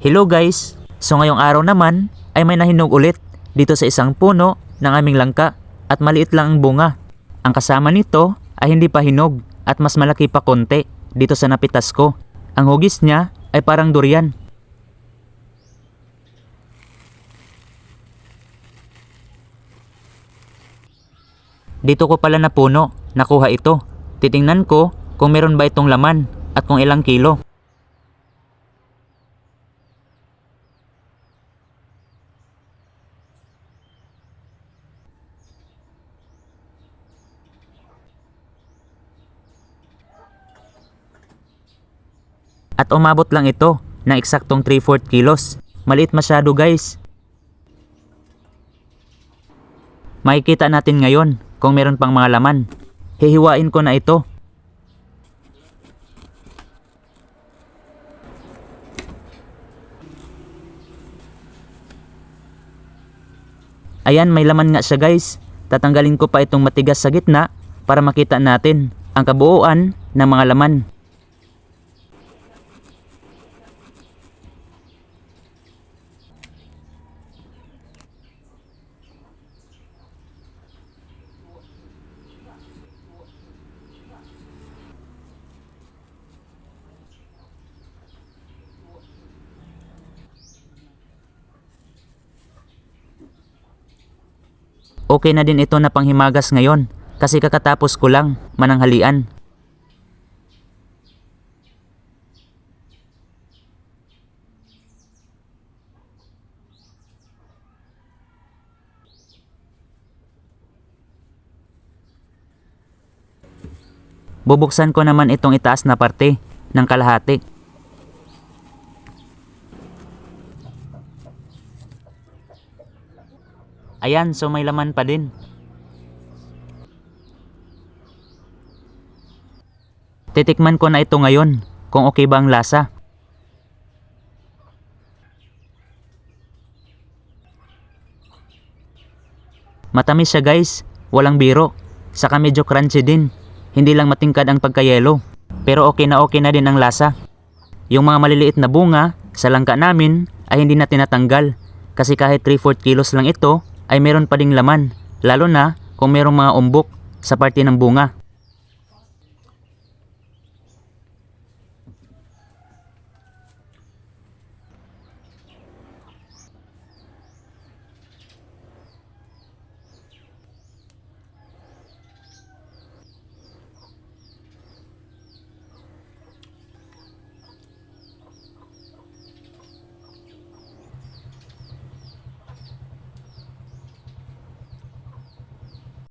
Hello guys! So ngayong araw naman ay may nahinog ulit dito sa isang puno ng aming langka at maliit lang ang bunga. Ang kasama nito ay hindi pa hinog at mas malaki pa konti dito sa napitas ko. Ang hugis niya ay parang durian. Dito ko pala na puno nakuha ito. Titingnan ko kung meron ba itong laman at kung ilang kilo. At umabot lang ito ng eksaktong 3/4 kilos. Maliit masyado guys. Makikita natin ngayon kung meron pang mga laman. Hihiwain ko na ito. Ayan, may laman nga siya guys. Tatanggalin ko pa itong matigas sa gitna para makita natin ang kabuuan ng mga laman. Okay na din ito na panghimagas ngayon kasi kakatapos ko lang mananghalian. Bubuksan ko naman itong itaas na parte ng kalahati. Ayan, so may laman pa din. Titikman ko na ito ngayon kung okay ba ang lasa. Matamis siya guys, walang biro. Saka medyo crunchy din. Hindi lang matingkad ang pagkayelo. Pero okay na din ang lasa. Yung mga maliliit na bunga sa langka namin ay hindi na tinatanggal. Kasi kahit 3/4 kilos lang ito, ay meron pa ding laman, lalo na kung merong mga umbok sa parte ng bunga.